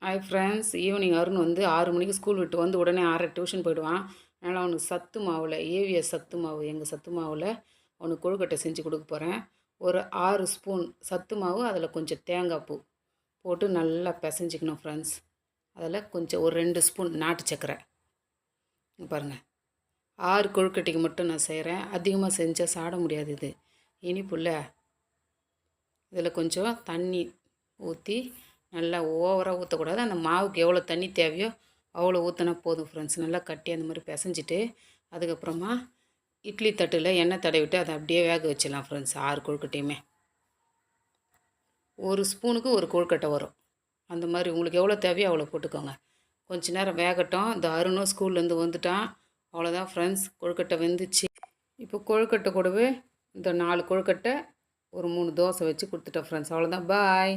Hi friends, evening Arun வந்து 6 மணிக்கு school விட்டு வந்து உடனே 6:30 டியூஷன் போயிடுவான். அதனால் அவனுக்கு சத்து மாவில் ஏவிஎஸ் சத்து மாவு எங்கள் சத்து மாவில் அவனுக்கு கொழுக்கட்டை செஞ்சு கொடுக்க போகிறேன். ஒரு 6 ஸ்பூன் சத்து மாவு, அதில் கொஞ்சம் தேங்காய் பூ போட்டு நல்லா பிசைஞ்சிக்கணும் ஃப்ரெண்ட்ஸ். அதில் கொஞ்சம் ஒரு 2 ஸ்பூன் நாட்டு சர்க்கரை. பாருங்கள், 6 கொழுக்கட்டைக்கு மட்டும் நான் செய்கிறேன். அதிகமாக செஞ்சால் சாப்பிட முடியாது, இது இனிப்புள்ள. இதில் கொஞ்சம் தண்ணி ஊற்றி, நல்லா ஓவராக ஊற்றக்கூடாது, அந்த மாவுக்கு எவ்வளோ தண்ணி தேவையோ அவ்வளோ ஊற்றினா போதும் ஃப்ரெண்ட்ஸ். நல்லா கட்டி அந்த மாதிரி பிசைஞ்சிட்டு, அதுக்கப்புறமா இட்லி தட்டில் எண்ணெய் தடவிட்டு அதை அப்படியே வேக வச்சிடலாம் ஃப்ரெண்ட்ஸ். 6 கொழுக்கட்டையுமே ஒரு ஸ்பூனுக்கு ஒரு கொழுக்கட்டை வரும். அந்த மாதிரி உங்களுக்கு எவ்வளோ தேவையோ அவ்வளோ போட்டுக்கோங்க. கொஞ்ச நேரம் வேகட்டும். இந்த அருணும் ஸ்கூல்லேருந்து வந்துட்டான். அவ்வளோதான் ஃப்ரெண்ட்ஸ், கொழுக்கட்டை வெந்துச்சு. இப்போ கொழுக்கட்டை கூடவே இந்த 4 கொழுக்கட்டை ஒரு 3 தோசை வச்சு கொடுத்துட்டேன் ஃப்ரெண்ட்ஸ். அவ்வளோதான், பாய்.